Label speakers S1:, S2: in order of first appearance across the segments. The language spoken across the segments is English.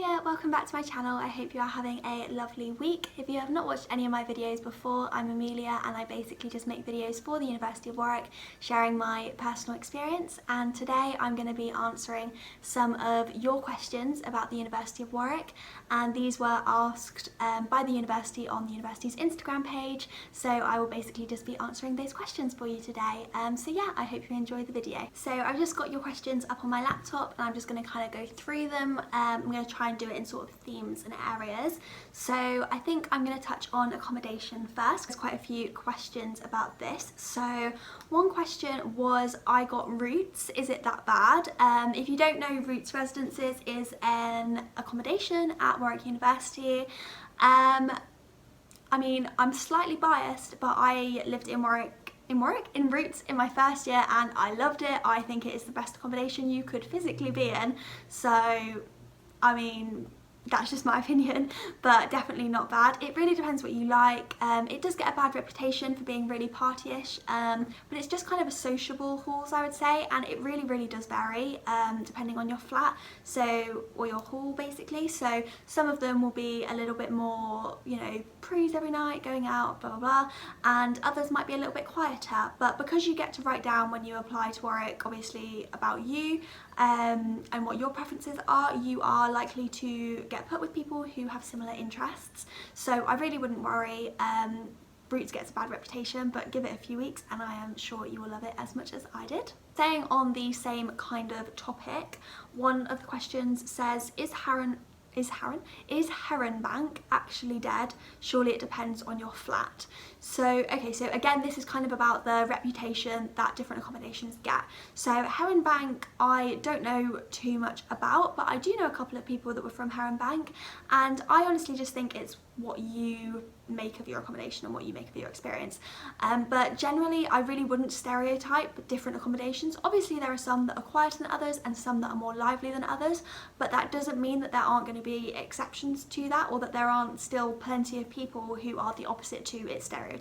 S1: Hiya, welcome back to my channel. I hope you are having a lovely week. If you have not watched any of my videos before, I'm Amelia and I basically just make videos for the University of Warwick sharing my personal experience, and today I'm going to be answering some of your questions about the University of Warwick, and these were asked by the university on the university's Instagram page, so I will basically just be answering those questions for you today. So yeah, I hope you enjoy the video. So I've just got your questions up on my laptop and I'm just going to kind of go through them. I'm going to try and do it in sort of themes and areas. So I think I'm going to touch on accommodation first. There's quite a few questions about this. So one question was, I got Roots, is it that bad? If you don't know, Roots Residences is an accommodation at Warwick University. I mean, I'm slightly biased, but I lived in Roots in my first year and I loved it. I think it is the best accommodation you could physically be in. So, I mean, that's just my opinion, but definitely not bad. It really depends what you like. It does get a bad reputation for being really partyish, but it's just kind of a sociable halls, I would say, and it really does vary depending on your flat, or your hall basically. So some of them will be a little bit more, you know, prees every night, going out, blah blah blah, and others might be a little bit quieter. But because you get to write down when you apply to Warwick, obviously about you and what your preferences are, you are likely to get put with people who have similar interests. So I really wouldn't worry. Roots gets a bad reputation, but give it a few weeks and I am sure you will love it as much as I did. Staying on the same kind of topic, one of the questions says, is Heron Bank actually dead? Surely it depends on your flat. So, okay, so again, this is kind of about the reputation that different accommodations get. So Heron Bank, I don't know too much about, but I do know a couple of people that were from Heron Bank, and I honestly just think it's what you make of your accommodation and what you make of your experience. But generally, I really wouldn't stereotype different accommodations. Obviously, there are some that are quieter than others and some that are more lively than others, but that doesn't mean that there aren't going to be exceptions to that, or that there aren't still plenty of people who are the opposite to its stereotype.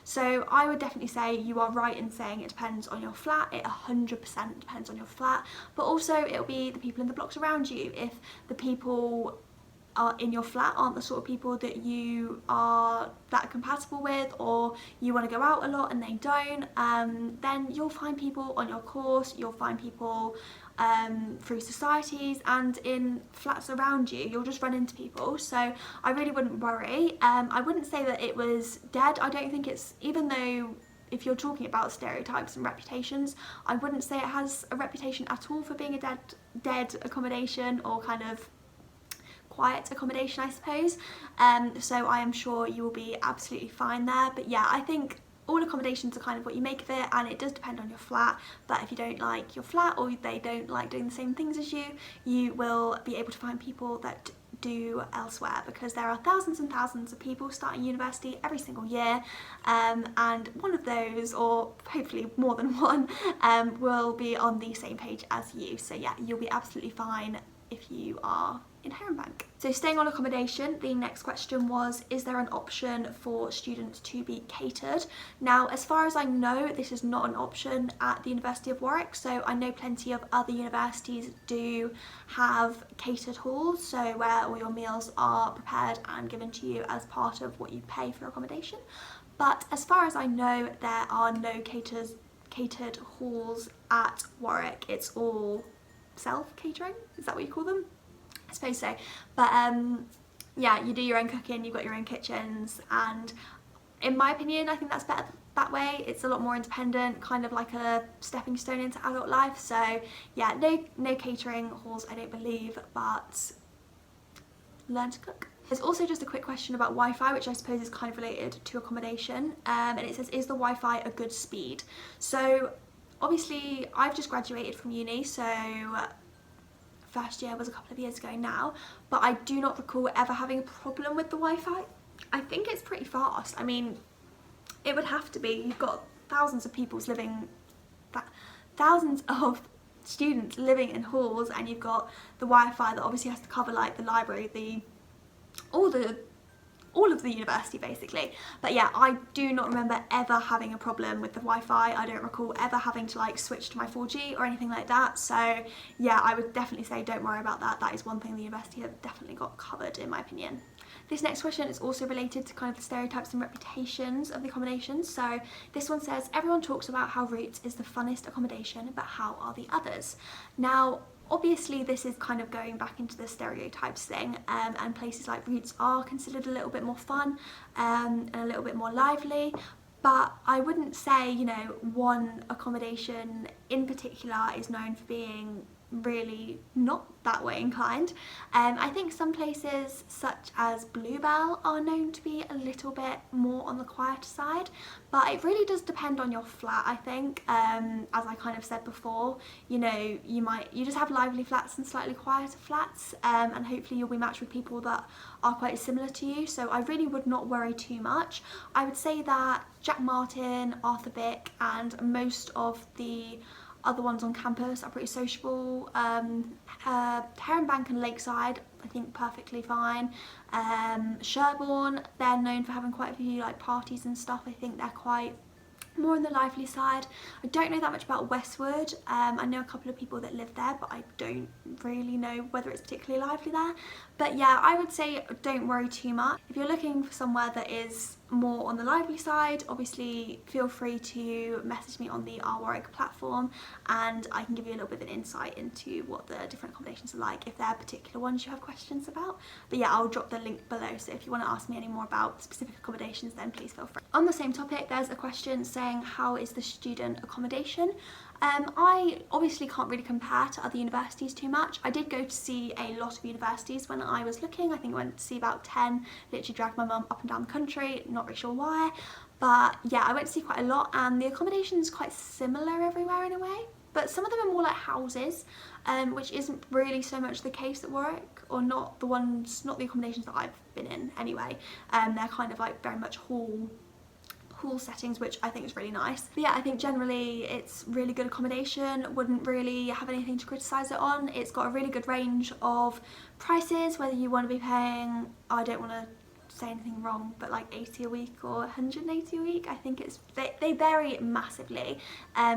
S1: So I would definitely say you are right in saying it depends on your flat. It 100% depends on your flat, but also it'll be the people in the blocks around you. If the people in your flat aren't the sort of people that you are that compatible with, or you want to go out a lot and they don't, then you'll find people on your course, you'll find people through societies and in flats around you. You'll just run into people, so I really wouldn't worry. I wouldn't say that it was dead. I don't think it's, even though if you're talking about stereotypes and reputations, I wouldn't say it has a reputation at all for being a dead accommodation, or kind of quiet accommodation, I suppose. So I am sure you will be absolutely fine there. But yeah, I think all accommodations are kind of what you make of it, and it does depend on your flat. But if you don't like your flat, or they don't like doing the same things as you, you will be able to find people that do elsewhere, because there are thousands and thousands of people starting university every single year, and one of those, or hopefully more than one, will be on the same page as you. So yeah, you'll be absolutely fine if you are in Heron Bank. So staying on accommodation, the next question was, is there an option for students to be catered? Now, as far as I know, this is not an option at the University of Warwick. So I know plenty of other universities do have catered halls, so where all your meals are prepared and given to you as part of what you pay for accommodation. But as far as I know, there are no catered halls at Warwick. It's all self-catering, is that what you call them? I suppose so. But yeah, you do your own cooking, you've got your own kitchens, and in my opinion, I think that's better that way. It's a lot more independent, kind of like a stepping stone into adult life. So yeah, no catering halls, I don't believe, but learn to cook. There's also just a quick question about Wi-Fi, which I suppose is kind of related to accommodation, and it says, is the Wi-Fi a good speed? So obviously I've just graduated from uni, so first year was a couple of years ago now, but I do not recall ever having a problem with the Wi-Fi. I think it's pretty fast. I mean, it would have to be. You've got thousands of students living in halls, and you've got the Wi-Fi that obviously has to cover like the library, all all of the university basically. But yeah, I do not remember ever having a problem with the Wi-Fi. I don't recall ever having to like switch to my 4G or anything like that. So yeah, I would definitely say don't worry about that. That is one thing the university have definitely got covered in my opinion. This next question is also related to kind of the stereotypes and reputations of the accommodations. So this one says, everyone talks about how Roots is the funnest accommodation, but how are the others? Now, obviously this is kind of going back into the stereotypes thing, and places like Roots are considered a little bit more fun and a little bit more lively. But I wouldn't say, you know, one accommodation in particular is known for being really not that way inclined. I think some places such as Bluebell are known to be a little bit more on the quieter side, but it really does depend on your flat, I think. As I kind of said before, you know, you just have lively flats and slightly quieter flats, and hopefully you'll be matched with people that are quite similar to you, so I really would not worry too much. I would say that Jack Martin, Arthur Bick and most of the other ones on campus are pretty sociable. Heron Bank and Lakeside, I think perfectly fine. Sherborne, they're known for having quite a few like parties and stuff. I think they're quite more on the lively side. I don't know that much about Westwood. I know a couple of people that live there, but I don't really know whether it's particularly lively there. But yeah, I would say don't worry too much. If you're looking for somewhere that is more on the lively side, obviously feel free to message me on the Warwick platform and I can give you a little bit of an insight into what the different accommodations are like if there are particular ones you have questions about. But yeah, I'll drop the link below, so if you want to ask me any more about specific accommodations, then please feel free. On the same topic, there's a question saying, how is the student accommodation? I obviously can't really compare to other universities too much. I did go to see a lot of universities when I was looking. I think I went to see about 10, literally dragged my mum up and down the country, not really sure why. But yeah, I went to see quite a lot and the accommodation is quite similar everywhere in a way. But some of them are more like houses, which isn't really so much the case at Warwick, or not the accommodations that I've been in anyway. They're kind of like very much hall settings, which I think is really nice. But yeah, I think generally it's really good accommodation, wouldn't really have anything to criticise it on. It's got a really good range of prices, whether you want to be paying, I don't want to say anything wrong, but like 80 a week or 180 a week. I think they vary massively,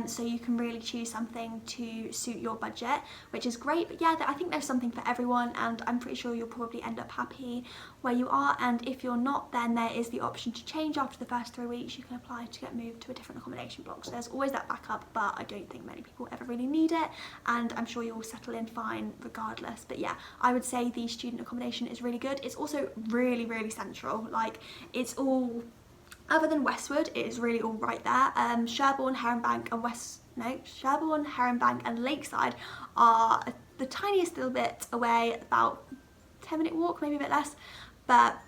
S1: so you can really choose something to suit your budget, which is great. But yeah, I think there's something for everyone, and I'm pretty sure you'll probably end up happy where you are. And if you're not, then there is the option to change after the first 3 weeks. You can apply to get moved to a different accommodation block, so there's always that backup, but I don't think many people ever really need it, and I'm sure you'll settle in fine regardless. But yeah, I would say the student accommodation is really good. It's also really, really central. Like, it's all, other than Westwood, it is really all right there. Sherborne, Heron Bank and Lakeside are the tiniest little bit away, about 10-minute walk, maybe a bit less. But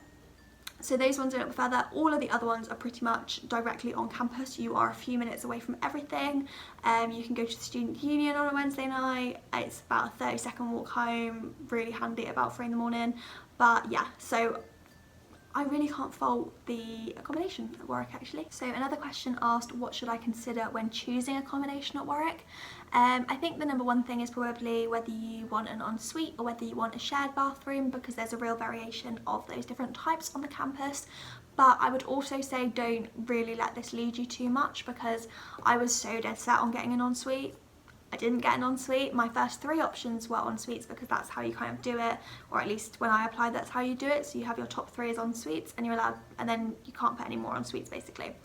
S1: so those ones are a little bit further. All of the other ones are pretty much directly on campus. You are a few minutes away from everything. You can go to the student union on a Wednesday night. It's about a 30-second walk home, really handy at about 3 in the morning. But yeah, so I really can't fault the accommodation at Warwick actually. So another question asked, what should I consider when choosing accommodation at Warwick? I think the number one thing is probably whether you want an ensuite or whether you want a shared bathroom, because there's a real variation of those different types on the campus. But I would also say don't really let this lead you too much, because I was so dead set on getting an ensuite. I didn't get an ensuite. My first 3 options were ensuites because that's how you kind of do it, or at least when I applied that's how you do it. So you have your top 3 as ensuites and you're allowed, and then you can't put any more ensuites basically.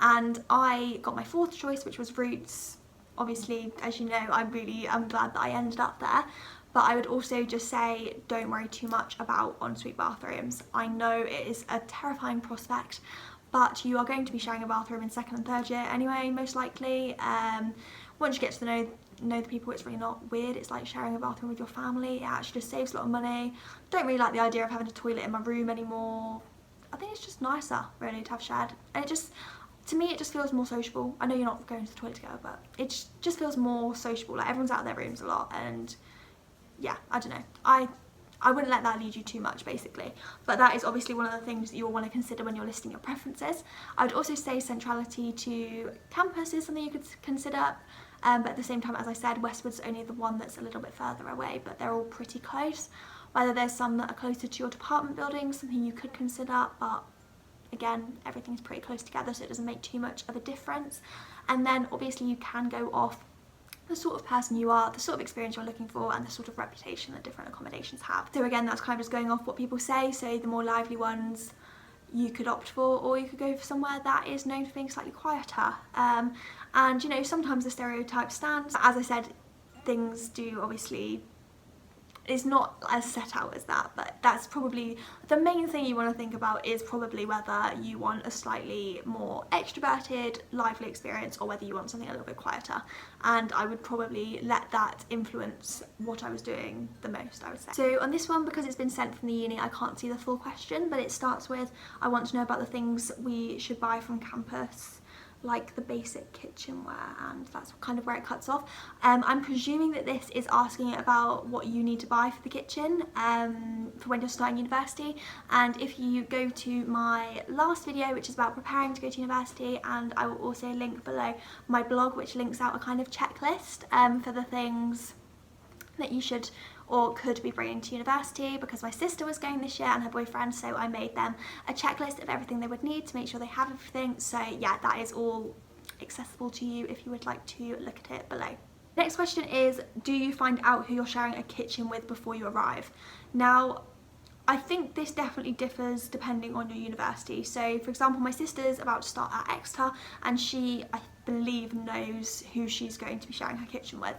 S1: And I got my 4th choice, which was Roots. Obviously, as you know, I'm glad that I ended up there. But I would also just say don't worry too much about ensuite bathrooms. I know it is a terrifying prospect, but you are going to be sharing a bathroom in 2nd and 3rd year anyway, most likely. Once you get to know the people, it's really not weird. It's like sharing a bathroom with your family. It actually just saves a lot of money. Don't really like the idea of having a toilet in my room anymore. I think it's just nicer really to have shared, and it just, to me, it just feels more sociable. I know you're not going to the toilet together, but it just feels more sociable. Like, everyone's out of their rooms a lot, and yeah, I don't know. I wouldn't let that lead you too much basically, but that is obviously one of the things that you'll want to consider when you're listing your preferences. I would also say centrality to campus is something you could consider, but at the same time, as I said, Westwood's only the one that's a little bit further away, but they're all pretty close. whether there's some that are closer to your department building, something you could consider, but again, everything's pretty close together, so it doesn't make too much of a difference. And then obviously you can go off the sort of person you are, the sort of experience you're looking for, and the sort of reputation that different accommodations have. So again, that's kind of just going off what people say, so the more lively ones you could opt for, or you could go for somewhere that is known for being slightly quieter. And you know, sometimes the stereotype stands. As I said, things do obviously, it's not as set out as that, but that's probably the main thing you want to think about, is probably whether you want a slightly more extroverted, lively experience, or whether you want something a little bit quieter. And I would probably let that influence what I was doing the most, I would say. So on this one, because it's been sent from the uni, I can't see the full question, but it starts with, I want to know about the things we should buy from campus, like the basic kitchenware, and that's kind of where it cuts off. I'm presuming that this is asking about what you need to buy for the kitchen for when you're starting university. And if you go to my last video, which is about preparing to go to university, and I will also link below my blog, which links out a kind of checklist for the things that you should or could be bringing to university, because my sister was going this year and her boyfriend, so I made them a checklist of everything they would need to make sure they have everything. So yeah, that is all accessible to you if you would like to look at it below. Next question is, do you find out who you're sharing a kitchen with before you arrive? Now, I think this definitely differs depending on your university. So for example, my sister's about to start at Exeter, and she, I believe, knows who she's going to be sharing her kitchen with.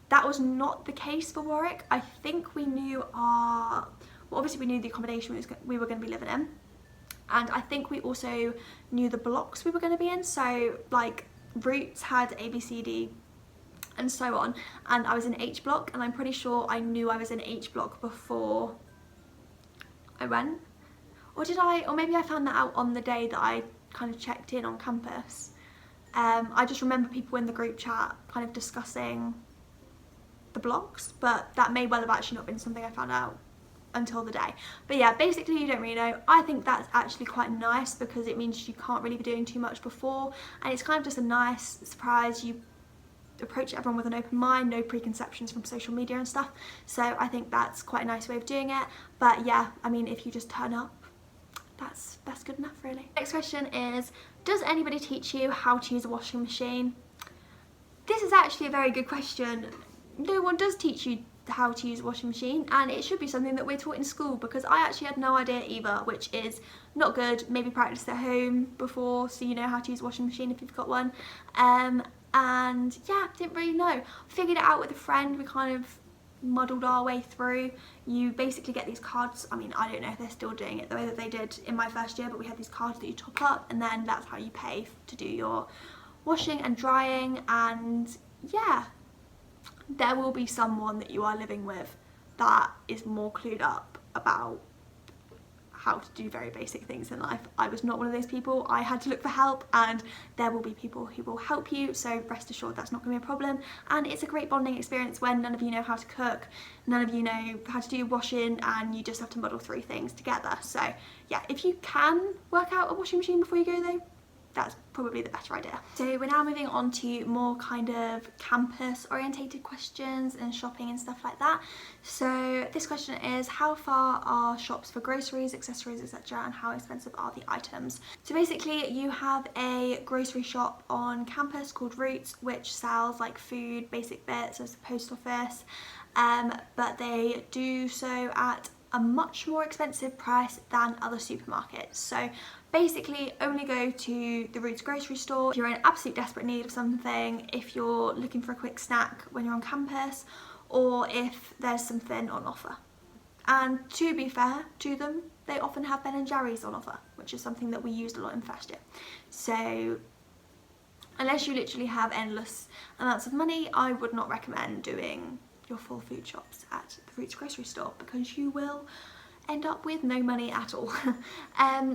S1: That was not the case for Warwick. I think we knew obviously we knew the accommodation we were going to be living in, and I think we also knew the blocks we were going to be in. So like Roots had A, B, C, D and so on, and I was in H block, and I'm pretty sure I knew I was in H block before I went. Or maybe I found that out on the day that I kind of checked in on campus. I just remember people in the group chat kind of discussing the blocks, but that may well have actually not been something I found out until the day. But yeah, basically you don't really know. I think that's actually quite nice, because it means you can't really be doing too much before, and it's kind of just a nice surprise. You approach everyone with an open mind, no preconceptions from social media and stuff, so I think that's quite a nice way of doing it. But yeah, I mean, if you just turn up, that's good enough really. Next question is, does anybody teach you how to use a washing machine? This is actually a very good question. No one does teach you how to use a washing machine, and it should be something that we're taught in school, because I actually had no idea either, which is not good. Maybe practice at home before, so you know how to use a washing machine if you've got one. And yeah, didn't really know. Figured it out with a friend. We kind of muddled our way through. You basically get these cards. I mean, I don't know if they're still doing it the way that they did in my first year, but we had these cards that you top up, and then that's how you pay to do your washing and drying. And yeah, there will be someone that you are living with that is more clued up about how to do very basic things in life. I was not one of those people. I had to look for help, and there will be people who will help you, so rest assured that's not going to be a problem. And it's a great bonding experience when none of you know how to cook, none of you know how to do your washing, and you just have to muddle through things together. So yeah, if you can work out a washing machine before you go though, that's probably the better idea. So we're now moving on to more kind of campus orientated questions and shopping and stuff like that. So this question is, how far are shops for groceries, accessories, etc., and how expensive are the items? So basically you have a grocery shop on campus called Roots, which sells like food, basic bits, as the post office, but they do so at a much more expensive price than other supermarkets. So basically only go to the Roots grocery store if you're in absolute desperate need of something, if you're looking for a quick snack when you're on campus, or if there's something on offer. And to be fair to them, they often have Ben & Jerry's on offer, which is something that we used a lot in first year. So unless you literally have endless amounts of money, I would not recommend doing your full food shops at the Roots grocery store, because you will end up with no money at all.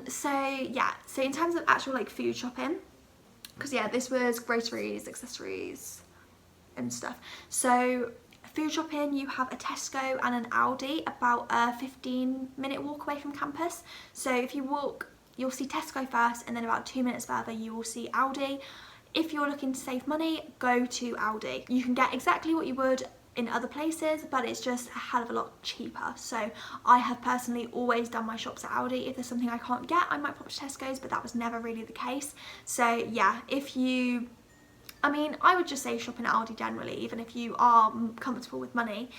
S1: So yeah, so in terms of actual like food shopping, because yeah, this was groceries, accessories and stuff. So food shopping, you have a Tesco and an Aldi about a 15-minute walk away from campus. So if you walk, you'll see Tesco first, and then about 2 minutes further you will see Aldi. If you're looking to save money, go to Aldi. You can get exactly what you would in other places, but it's just a hell of a lot cheaper. So I have personally always done my shops at Aldi. If there's something I can't get, I might pop to Tesco's, but that was never really the case. So yeah, I mean, I would just say shop in Aldi generally, even if you are comfortable with money.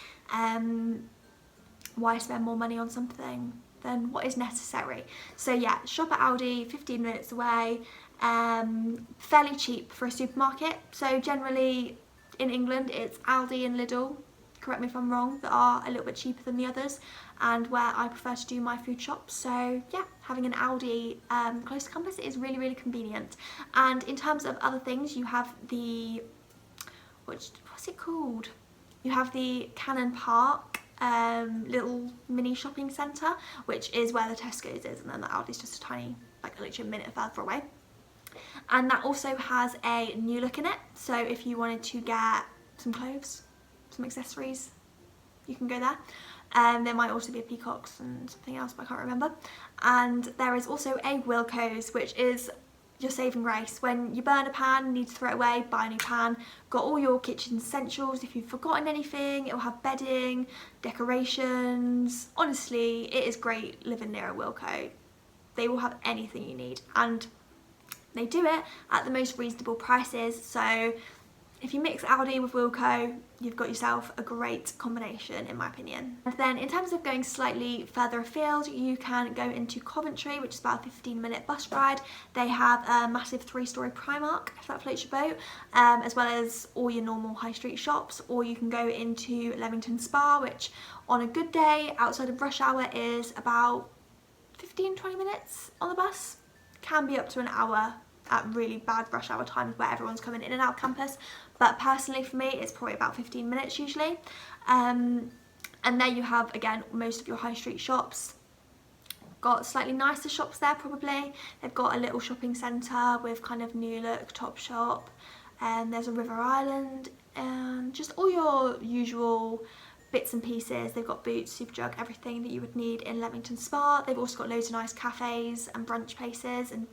S1: Why spend more money on something than what is necessary? So yeah, shop at Aldi, 15 minutes away, fairly cheap for a supermarket. So generally in England it's Aldi and Lidl, correct me if I'm wrong, that are a little bit cheaper than the others, and where I prefer to do my food shops. So yeah, having an Aldi close to campus is really, really convenient. And in terms of other things, you have the, what's it called? You have the Cannon Park little mini shopping centre, which is where the Tesco's is, and then the Aldi's just a tiny, like literally a minute further away. And that also has a New Look in it, so if you wanted to get some clothes, some accessories, you can go there. There might also be a Peacocks and something else, but I can't remember. And there is also a Wilko's, which is your saving grace. When you burn a pan, need to throw it away, buy a new pan. Got all your kitchen essentials. If you've forgotten anything, it'll have bedding, decorations. Honestly, it is great living near a Wilko. They will have anything you need, and they do it at the most reasonable prices. So if you mix Aldi with Wilko, you've got yourself a great combination, in my opinion. And then in terms of going slightly further afield, you can go into Coventry, which is about a 15-minute bus ride. They have a massive 3-storey Primark, if that floats your boat, as well as all your normal high street shops. Or you can go into Leamington Spa, which on a good day outside of rush hour is about 15-20 minutes on the bus. Can be up to an hour at really bad rush hour times where everyone's coming in and out of campus, but personally for me it's probably about 15 minutes usually. And there you have, again, most of your high street shops. Got slightly nicer shops there probably. They've got a little shopping centre with kind of New Look, Topshop, and there's a River Island, and just all your usual bits and pieces. They've got Boots, Superdrug, everything that you would need in Leamington Spa. They've also got loads of nice cafes and brunch places and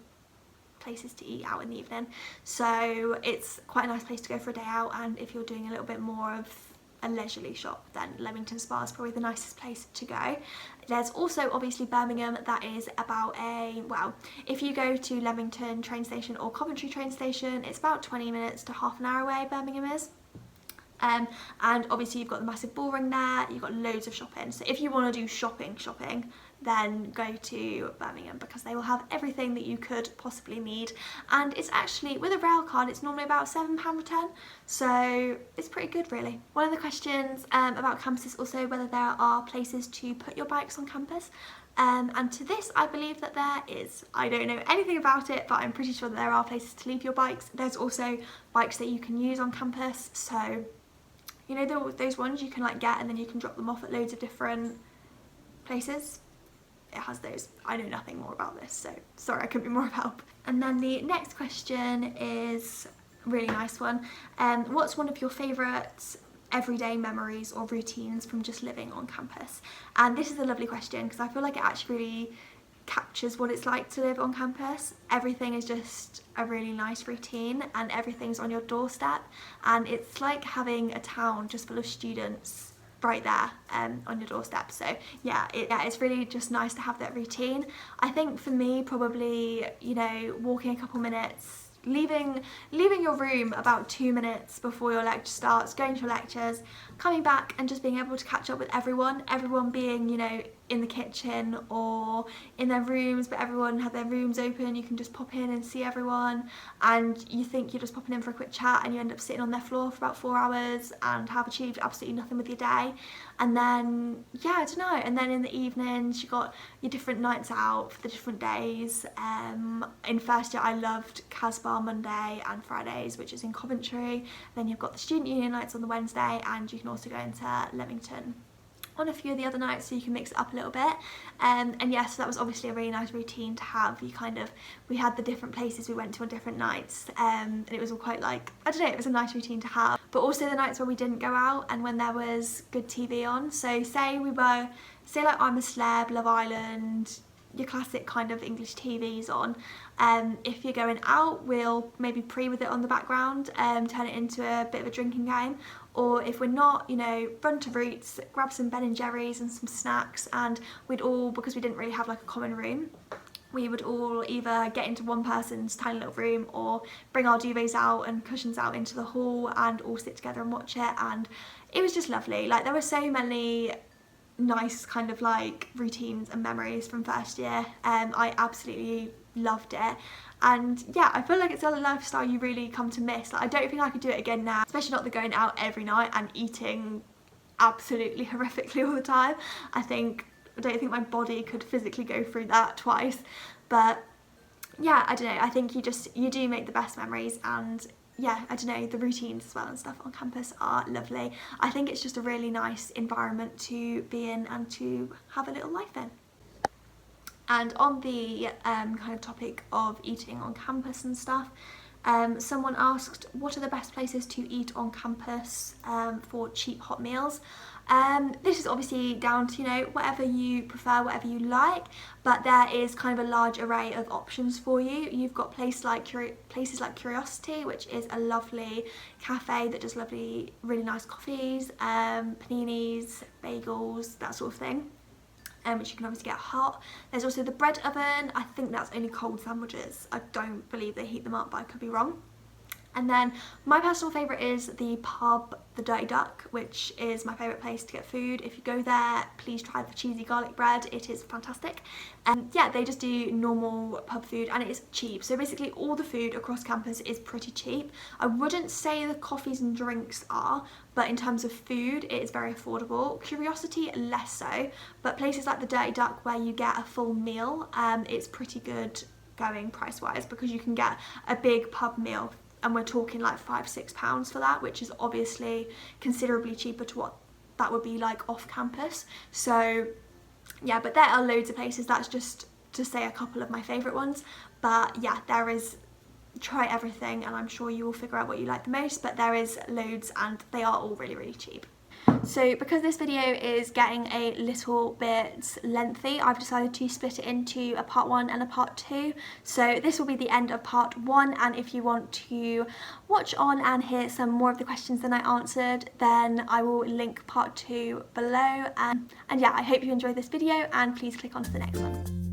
S1: places to eat out in the evening, so it's quite a nice place to go for a day out. And if you're doing a little bit more of a leisurely shop, then Leamington Spa is probably the nicest place to go. There's also obviously Birmingham, that is about if you go to Leamington train station or Coventry train station, it's about 20 minutes to half an hour away, Birmingham is. And obviously you've got the massive Bullring there, you've got loads of shopping. So if you want to do shopping, then go to Birmingham, because they will have everything that you could possibly need. And it's actually, with a rail card, it's normally about £7 return, so it's pretty good really. One of the questions about campus is also whether there are places to put your bikes on campus. And to this, I believe that there is. I don't know anything about it, but I'm pretty sure that there are places to leave your bikes. There's also bikes that you can use on campus, so you know those ones you can like get and then you can drop them off at loads of different places. It has those. I know nothing more about this, so sorry I couldn't be more of help. And then the next question is a really nice one. What's one of your favourite everyday memories or routines from just living on campus? And this is a lovely question because I feel like it actually really captures what it's like to live on campus. Everything is just a really nice routine and everything's on your doorstep, and it's like having a town just full of students right there on your doorstep. So yeah, it's really just nice to have that routine. I think for me, probably, you know, walking a couple minutes, leaving your room about 2 minutes before your lecture starts, going to your lectures, coming back and just being able to catch up with everyone being, you know, in the kitchen or in their rooms, but everyone had their rooms open. You can just pop in and see everyone, and you think you're just popping in for a quick chat and you end up sitting on their floor for about 4 hours and have achieved absolutely nothing with your day. And then, yeah, I don't know, and then in the evenings you got your different nights out for the different days. In first year I loved Casbah Monday and Fridays, which is in Coventry. Then you've got the student union nights on the Wednesday, and you can also go into Leamington on a few of the other nights, so you can mix it up a little bit. And yes, so that was obviously a really nice routine to have. We had the different places we went to on different nights, and it was all quite like, I don't know, it was a nice routine to have. But also the nights where we didn't go out and when there was good TV on. So say like I'm a Celeb, Love Island, your classic kind of English TV's on. If you're going out, we'll maybe pre with it on the background, turn it into a bit of a drinking game. or if we're not, you know, run to Roots, grab some Ben and Jerry's and some snacks, and we'd all, because we didn't really have like a common room, we would all either get into one person's tiny little room or bring our duvets out and cushions out into the hall and all sit together and watch it, and it was just lovely. Like, there were so many nice kind of like routines and memories from first year. I absolutely loved it, and yeah, I feel like it's a lifestyle you really come to miss. Like, I don't think I could do it again now, especially not the going out every night and eating absolutely horrifically all the time. I don't think my body could physically go through that twice. But yeah, I don't know, I think you do make the best memories, and yeah, I don't know, the routines as well and stuff on campus are lovely. I think it's just a really nice environment to be in and to have a little life in. And on the kind of topic of eating on campus and stuff, someone asked, what are the best places to eat on campus for cheap hot meals? This is obviously down to, you know, whatever you prefer, whatever you like, but there is kind of a large array of options for you. You've got places like Curiosity, which is a lovely cafe that does lovely, really nice coffees, paninis, bagels, that sort of thing. Which you can obviously get hot. There's also the bread oven. I think that's only cold sandwiches. I don't believe they heat them up, but I could be wrong. And then my personal favourite is the pub, the Dirty Duck, which is my favourite place to get food. If you go there, please try the cheesy garlic bread. It is fantastic. And yeah, they just do normal pub food and it is cheap. So basically all the food across campus is pretty cheap. I wouldn't say the coffees and drinks are, but in terms of food, it is very affordable. Curiosity, less so, but places like the Dirty Duck where you get a full meal, it's pretty good going price-wise, because you can get a big pub meal, and we're talking like £5-6 for that, which is obviously considerably cheaper to what that would be like off campus. So yeah, but there are loads of places. That's just to say a couple of my favourite ones, but yeah, there is, try everything and I'm sure you will figure out what you like the most, but there is loads and they are all really, really cheap. So because this video is getting a little bit lengthy, I've decided to split it into a part 1 and a part 2. So this will be the end of part 1, and if you want to watch on and hear some more of the questions than I answered, then I will link part 2 below. And yeah, I hope you enjoyed this video, and please click on to the next one.